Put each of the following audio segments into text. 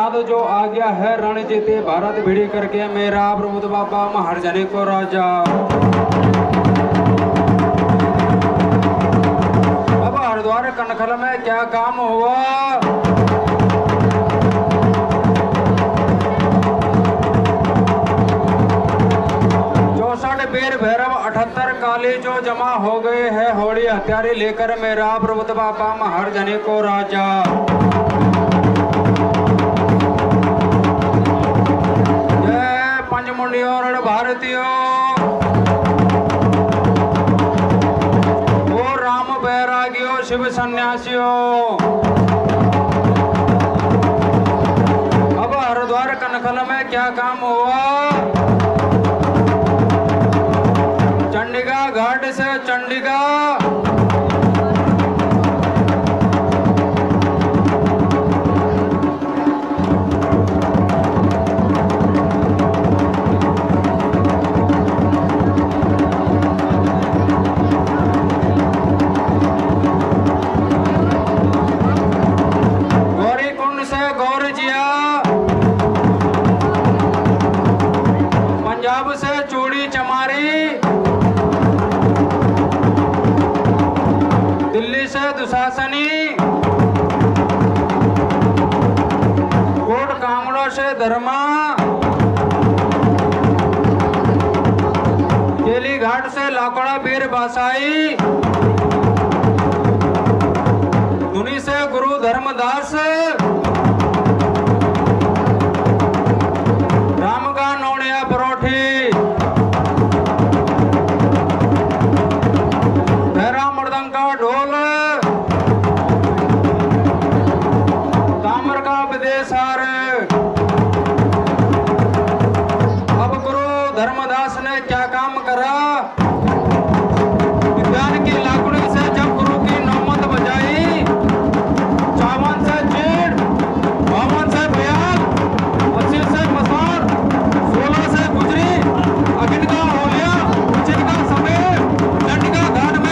याद जो आ गया है रण जीते भारत भिड़ी करके मेरा प्रभु बाबा महाराजने को राजा। अब हरिद्वार कनखल में क्या काम हुआ? वीर भैरव 78 काली जो जमा हो गए हैं होड़ी हथियारी लेकर मेरा प्रभु बाबा महाराजने को राजा। जय पंचमुंडियों रण भारतीयों, ओ राम बैरागियों शिव सन्यासियों। अब हरिद्वार कनखल में क्या काम हुआ? चंडिका घाट से चंडिका गौरी कुंड से गौरजिया, पंजाब से चूड़ी चमारी, दिल्ली से दुशासनी, कोट कांगड़ो से धर्मा, केली घाट से लाकड़ा वीर बासाई, धुनी से गुरु धर्मदास, राम का नौनिया परोठी, ढोल, ताम्र का विदेशार। अब गुरु धर्मदास ने क्या काम करा? विज्ञान की लाकड़ी से जब गुरु की नौमत बजाई, 54 से चीड़, 52 से बयान, 80 से मसार, 16 से गुजरी, अगिन का होलिया, पश्चिम का समेत, चंडिका घाट में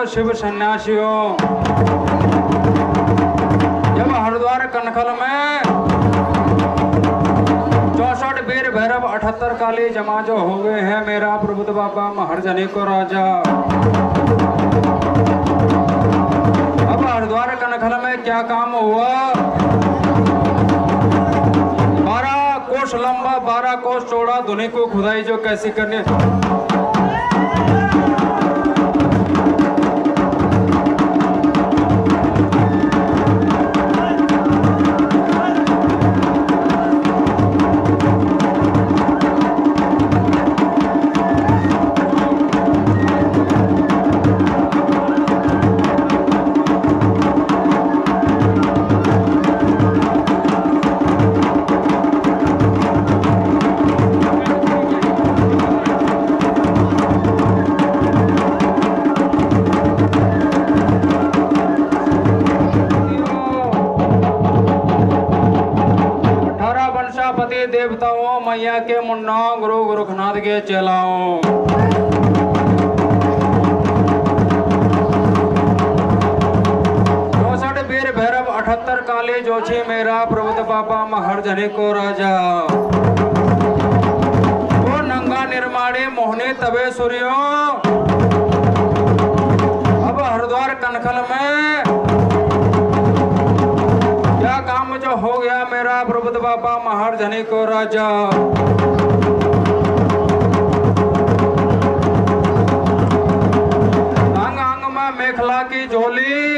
शिव सन्यासियों। जब हरिद्वार कनखल में 64 वीर भैरव 78 काली जमा जो हो गए हैं मेरा प्रभु बाबा महाराजने को राजा। अब हरिद्वार कनखल में क्या काम हुआ? 12 कोस लंबा 12 कोस चौड़ा धुनी को खुदाई जो कैसी करनी। साध के चलाओ। वीर भैरव 78 काली जोशी मेरा प्रभुत बाबा महर जने को राजा। वो नंगा निर्माणी मोहनी तबे सूर्यो अब हरिद्वार कनखल में क्या काम जो हो गया मेरा प्रभुत बाबा महर जने को राजा। अंग अंग में मेखला की झोली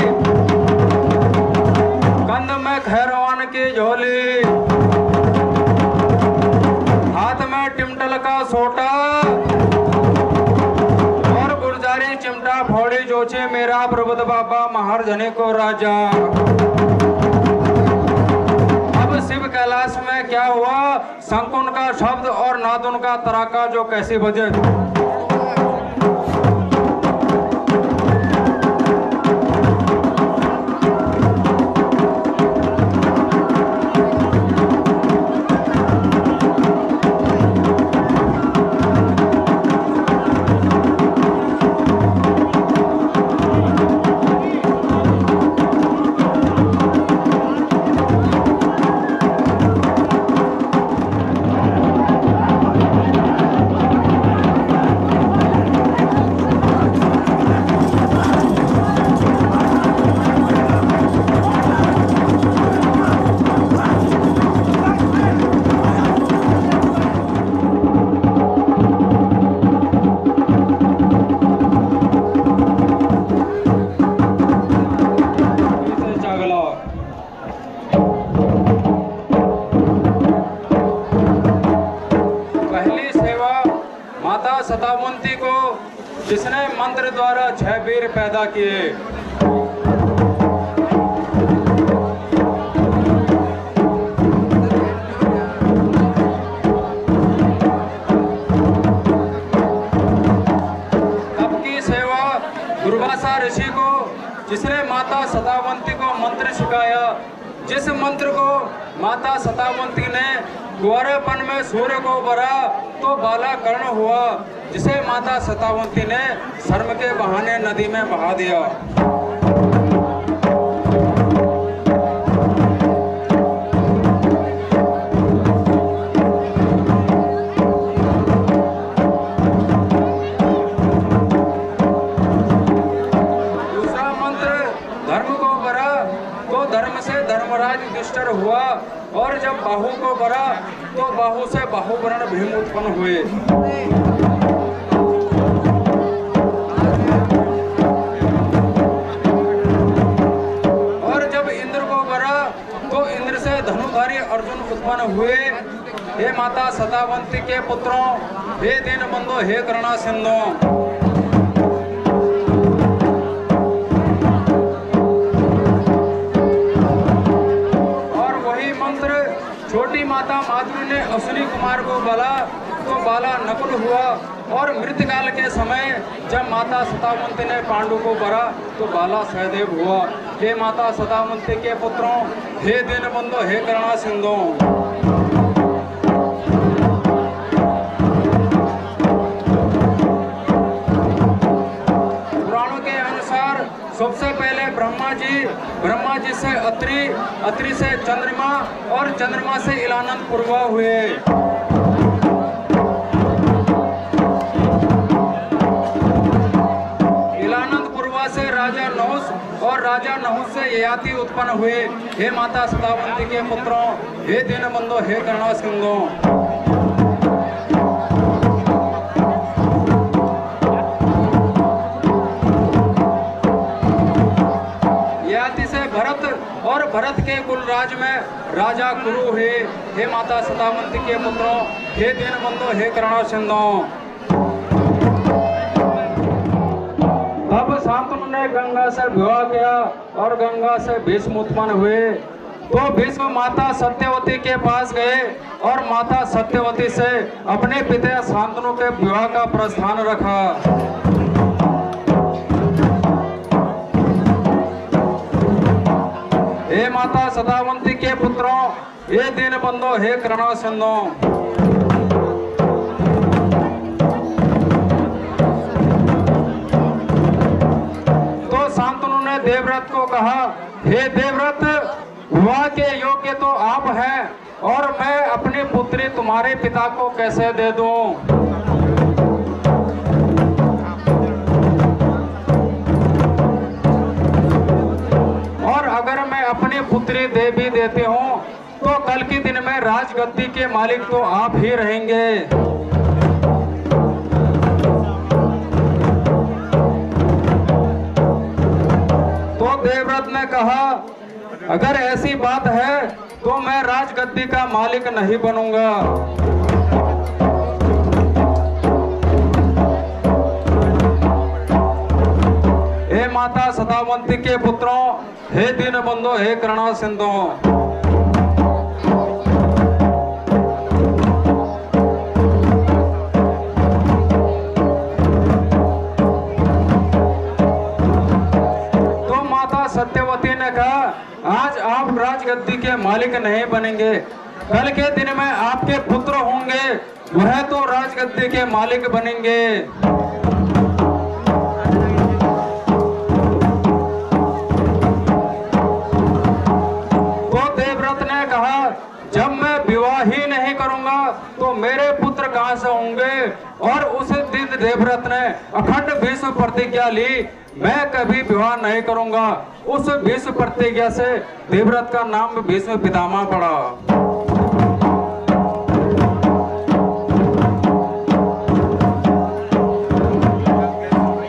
कंध में खैरवान की झोली हाथ में टिमटल का सोटा और गुरजारी चिमटा फोड़ी जोचे मेरा प्रबुद्ध बाबा महर जने को राजा। अब शिव कैलाश में क्या हुआ शंकुन का शब्द और नादुन का तराका जो कैसे बजे। सतावंती को जिसने मंत्र द्वारा 6 वीर पैदा किए। तब की सेवा दुर्वासा ऋषि को जिसने माता सतावंती को मंत्र सिखाया। जिस मंत्र को माता सतावंती ने ग्वारेपन में सूर्य को भरा तो बाला कर्ण हुआ, जिसे माता सतावंती ने शर्म के बहाने नदी में बहा दिया। दूसरा मंत्र धर्म को भरा तो धर्म से धर्मराज युधिष्ठिर हुआ, और जब बाहु को भरा तो बाहु से बाहुवर्ण भीम उत्पन्न हुए। और जब इंद्र को भरा तो इंद्र से धनुधारी अर्जुन उत्पन्न हुए। हे माता सतावंती के पुत्रों, हे दीनबंधो, हे करुणा सिंधु। छोटी माता माधुरी ने अश्विनी कुमार को बोला तो बाला नकुल हुआ, और मृत्यकाल के समय जब माता सतावंती ने पांडु को भरा तो बाला सहदेव हुआ। हे माता सतावंती के पुत्रों, हे दीनबंधो, हे करुणा सिंधु। पुराणों के अनुसार सबसे पहले ब्रह्मा जी से अत्रि, अत्रि से चंद्रमा, और चंद्रमा से इलानंद पूर्वा हुए। इलानंद पूर्वा से राजा नहुस, और राजा नहुस से ययाति उत्पन्न हुए। हे माता सतावंती के पुत्रों, हे दीनबंधो, हे करुणा सिंधु। और भरत के कुलराज में राजा कुरु हुए। हे माता सतावंती के पुत्रों, हे दीनबंधो, हे करुणा सिंधु। अब शांतनु ने गंगा से विवाह किया और गंगा से भीष्म उत्पन्न हुए। तो भीष्म माता सत्यवती के पास गए और माता सत्यवती से अपने पिता शांतनु के विवाह का प्रस्थान रखा। हे माता सतावंती के पुत्रों, हे दीनबंधो, हे करुणा सिंधु। देवव्रत को कहा, हे देवव्रत, विवाह के योग्य तो आप हैं और मैं अपनी पुत्री तुम्हारे पिता को कैसे दे दूं? और अगर मैं अपनी पुत्री दे भी देती हूं तो कल के दिन में राजगद्दी के मालिक तो आप ही रहेंगे। तो देवव्रत ने कहा, अगर ऐसी बात है तो मैं राजगद्दी का मालिक नहीं बनूंगा। हे माता सदावंती के पुत्रों, हे दीनबंधो, हे करुणा सिंधु, तो माता सत्यवती ने कहा, आज आप राजगद्दी के मालिक नहीं बनेंगे, कल के दिन में आपके पुत्र होंगे, वह तो राजगद्दी के मालिक बनेंगे। जब मैं विवाह ही नहीं करूंगा तो मेरे पुत्र कहां से होंगे? और उस दिन देवव्रत ने अखंड भीष्म प्रतिज्ञा ली, मैं कभी विवाह नहीं करूंगा। उस भीष्म प्रतिज्ञा से देवव्रत का नाम भीष्म पितामह पड़ा।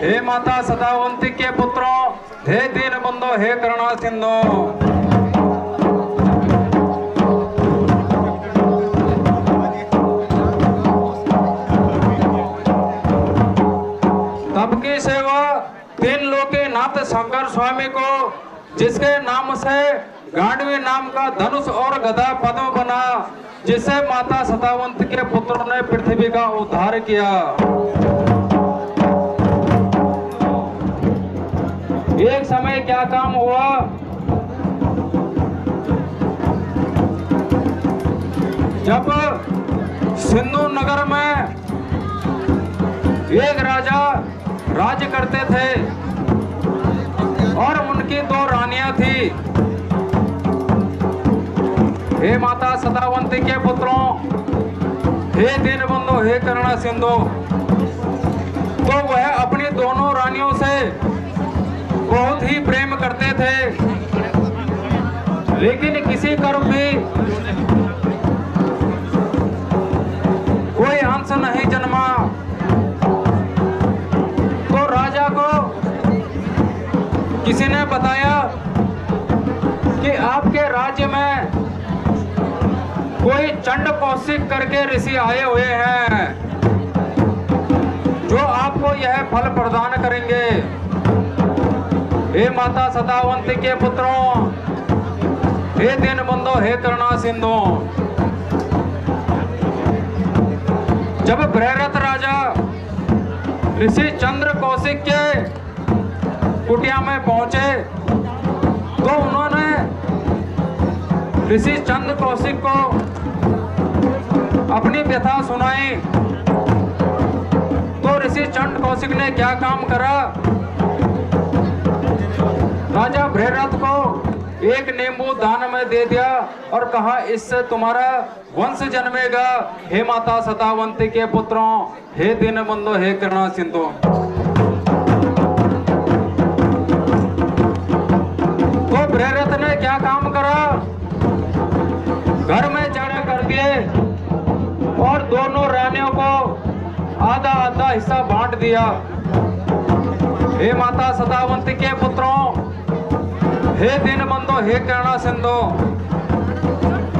हे माता सदावंती के पुत्रों, हे दीनबंधो, हे करुणा सिंधु, तब की सेवा तीन लोकेनाथ शंकर स्वामी को, जिसके नाम से गांडवी नाम का धनुष और गदा पद्म बना, जिसे माता सदावंती के पुत्रों ने पृथ्वी का उद्धार किया। एक समय क्या काम हुआ, जब सिंधु नगर में एक राजा राज्य करते थे और उनकी दो रानियां थी। हे माता सदावंती के पुत्रों, हे दीनबंधो, हे करुणा सिंधु, तो वह अपनी दोनों रानियों से बहुत ही प्रेम करते थे, लेकिन किसी कर्म भी कोई अंश नहीं जन्मा। किसी ने बताया कि आपके राज्य में कोई चंड कौशिक करके ऋषि आए हुए हैं जो आपको यह फल प्रदान करेंगे। हे माता सदावंती के पुत्रों, हे दीनबंधो, हे करुणा सिंधु, जब बृहरथ राजा ऋषि चंद्र कौशिक के कुटिया में पहुंचे तो उन्होंने ऋषि चंद्र कौशिक को अपनी व्यथा सुनाई। तो ऋषि चंद्र कौशिक ने क्या काम करा, राजा बृहरथ को एक नींबू दान में दे दिया और कहा, इससे तुम्हारा वंश जन्मेगा। हे माता सदावंती के पुत्रों, हे दीनबंधो, हे करुणा सिंधु, तो बृहरथ ने क्या काम करा, घर में चढ़ा कर दिए और दोनों रानियों को आधा आधा हिस्सा बांट दिया। हे माता सदावंती के पुत्रों, हे दीनबंधो, हे करुणा सिंधु,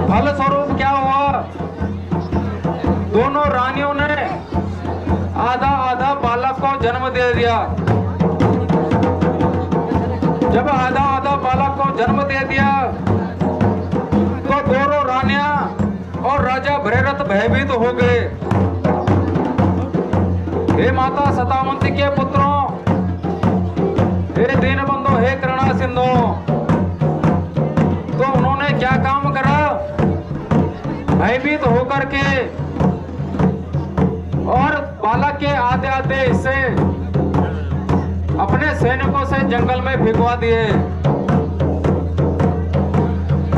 फल स्वरूप क्या हुआ, दोनों रानियों ने आधा आधा बालक को जन्म दे दिया। जब आधा आधा बालक को जन्म दे दिया तो दोनों रानियां और राजा बृहरथ भयभीत हो गए। हे माता सदावंती के पुत्रों, हे दीनबंधो, हे करुणा सिंधु, तो उन्होंने क्या काम करा, भयभीत होकर के और बालक के आधे आधे हिस्से अपने सैनिकों से जंगल में भिगवा दिए।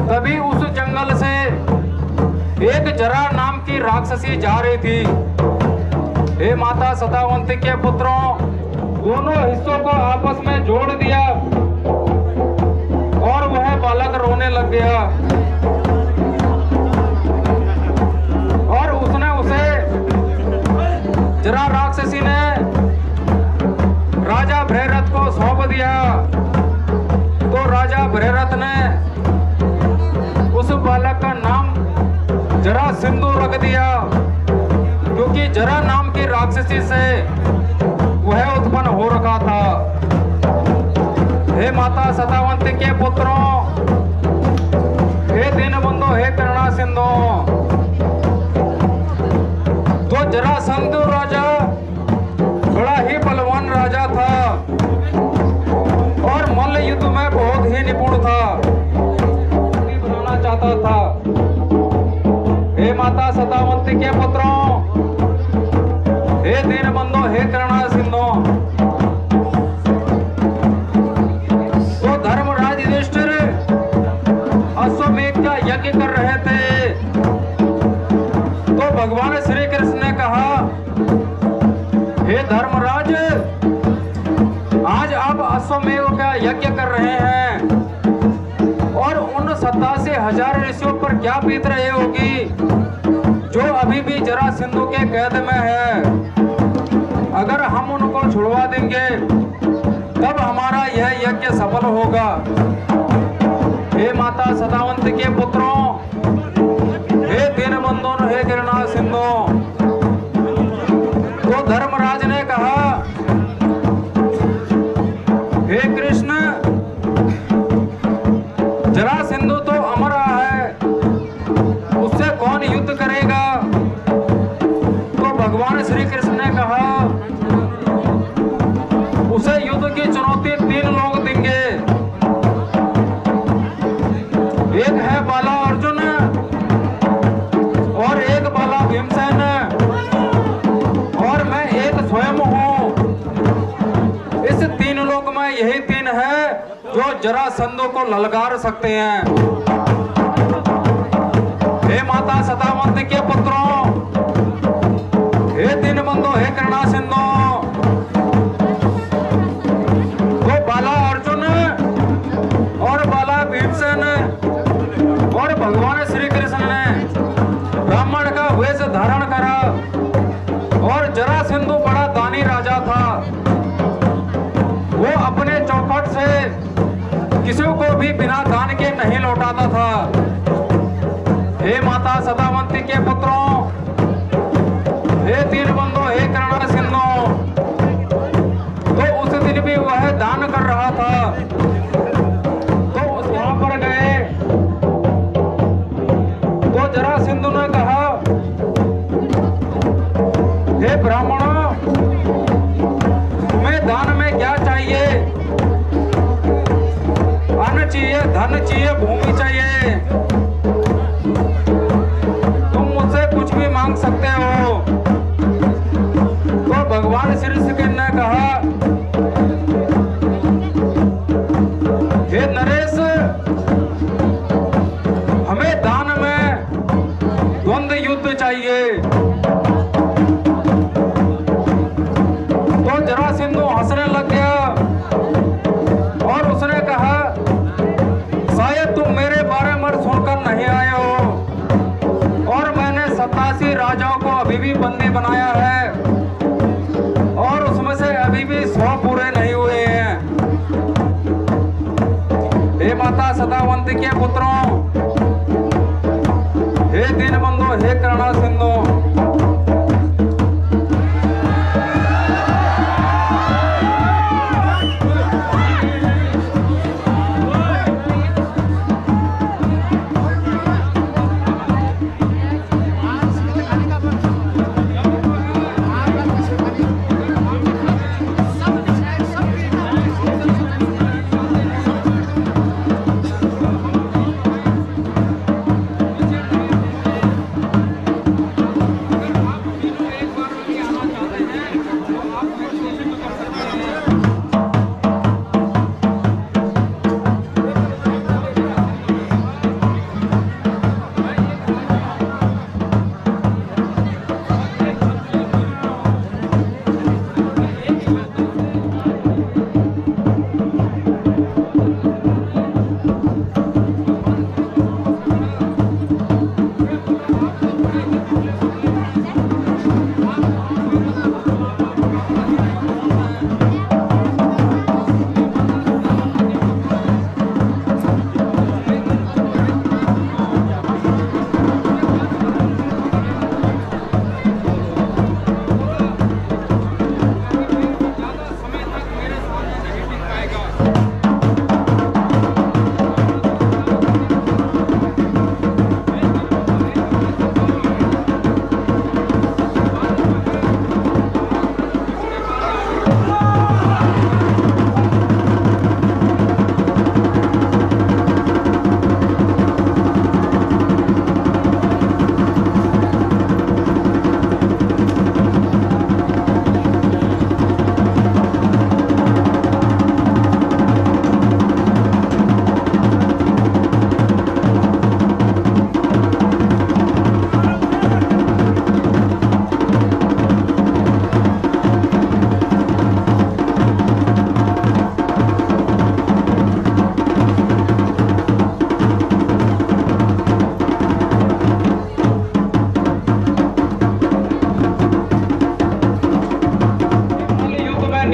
तभी उस जंगल से एक जरा नाम की राक्षसी जा रही थी। हे माता सदावंती के पुत्रों, दोनों हिस्सों को आपस में जोड़ दिया और वह बालक रोने लग गया। और उसने उसे जरा राक्षसी ने राजा भैरथ को सौंप दिया। तो राजा भैरथ ने उस बालक का नाम जरा सिंधु रख दिया, क्योंकि जरा नाम की राक्षसी से वह उत्पन्न हो रखा था। हे माता सदावंती के पुत्रों, हे दीनबंधु, हे करुणा सिंधु, तो जरासंध राजा बड़ा ही बलवान राजा था और मल्ल युद्ध में बहुत ही निपुण था, बनाना चाहता था। हे माता सदावंती के पुत्रों, हे दीनबंधु, हे करुणा सिंधु, तो धर्मराज युधिष्ठिर अश्वमेध का यज्ञ कर रहे थे। तो भगवान श्री कृष्ण ने कहा, हे धर्मराज, आज आप अश्वमेध का यज्ञ कर रहे हैं और उन 87,000 ऋषियों पर क्या बीत रही होगी जो अभी भी जरासंध के कैद में है। अगर हम उनको छुड़वा देंगे तब हमारा यह यज्ञ सफल होगा। हे माता सदावंती के पुत्रों, हे दीनबंधु, हे करुणा सिंधु, तो धर्मराज ने कहा, हे कृष्ण, जरासंध तो अमर है, उससे कौन युद्ध करेगा। तो भगवान श्री कृष्ण ने कहा, उसे युद्ध की चुनौती 3 लोग देंगे। एक है बाला अर्जुन और एक बाला भीमसेन और मैं एक स्वयं हूं। इस 3 लोग में यही 3 है जो जरासंध को ललकार सकते हैं। हे माता सदावंती के पुत्रों, हे दीनबंधु, हे करुणा सिंधु, तो बाला अर्जुन और बाला भीमसेन और भगवान श्री कृष्ण ने ब्राह्मण का वेश धारण करा। और जरासंध बड़ा दानी राजा था, वो अपने चौखट से किसी को भी बिना दान के नहीं लौटाता था। हे माता सदावंती के पुत्रों, हे दीनबंधु, हे करुणा सिंधु, तो उस दिन भी वह दान कर रहा था। तो वहां पर गए तो जरासंध ने कहा, हे ब्राह्मणों, तुम्हें दान में क्या चाहिए? अन्न चाहिए, धन चाहिए, भूमि चाहिए, तुम मुझसे कुछ भी मांग सकते हो। तो भगवान श्री कृष्ण ने कहा, हे नरेश, हमें दान में द्वंद्व युद्ध चाहिए। तो जरासंध हंसने लग गया और उसने कहा, शायद तुम मेरे बारे में सुनकर नहीं आए हो और मैंने 87 राजाओं को अभी भी बंदी बनाया है और उसमें से अभी भी 100 पूरे नहीं हुए हैं। हे माता सदावंती के पुत्रों, हे दीनबंधु, हे करुणा सिंधु,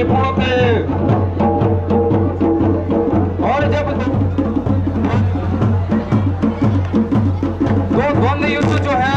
पूर्ण थे। और जब दो द्वंद्व युद्ध जो है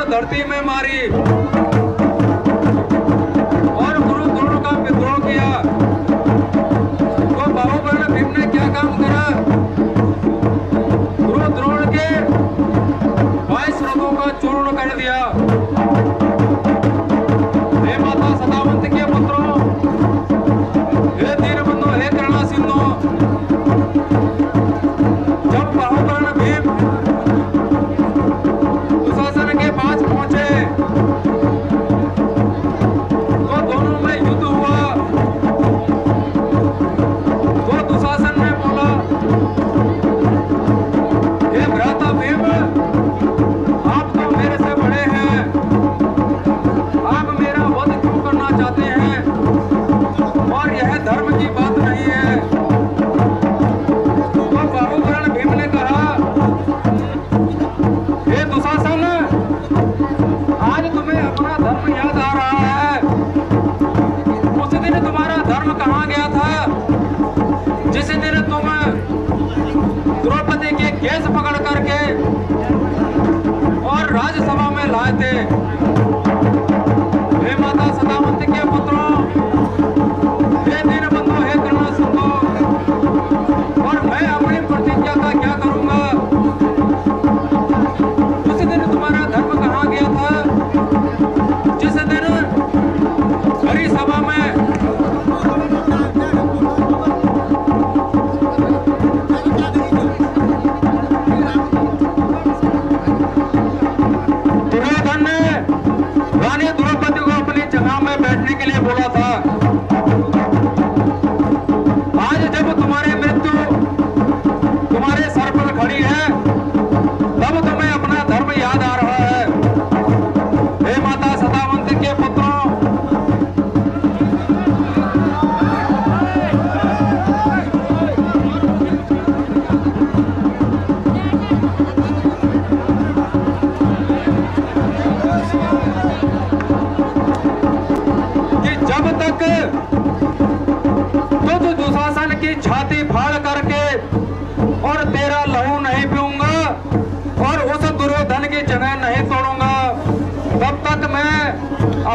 धरती में मारी और गुरु द्रोण का विद्रोह किया। तो बाहुबली भीम ने क्या काम करा? गुरु द्रोण के 22 रथों का चूर्ण कर दिया। हे माता सदावंत के पुत्रों, हे दीनबंधु, हे करुणा सिंधु, जब बाहुबली भीम दुशासन के पास पहुंचे तो दोनों में युद्ध हुआ। तो दुशासन ने बोला, हे भ्राता भीम, आप तो मेरे से बड़े हैं, आप मेरा वध क्यों करना चाहते हैं? और यह धर्म की बात नहीं है। तो बाहुबली भीम ने कहा, हे दुशासन, आज तुम्हें अपना धर्म याद आ रहा है। उस दिन तुम्हारा धर्म कहाँ गया था जिस दिन तुम द्रौपदी के केस पकड़ करके और राज्यसभा में लाए थे। हे माता सदावंत के पुत्रों, हे दीनबंधु, हे करुणा सिंधु, और मैं अपनी प्रतिज्ञा का क्या करूंगा? उस दिन तुम्हारा धर्म कहाँ गया था जिस दिन हरी सभा में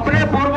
अपने पूर्व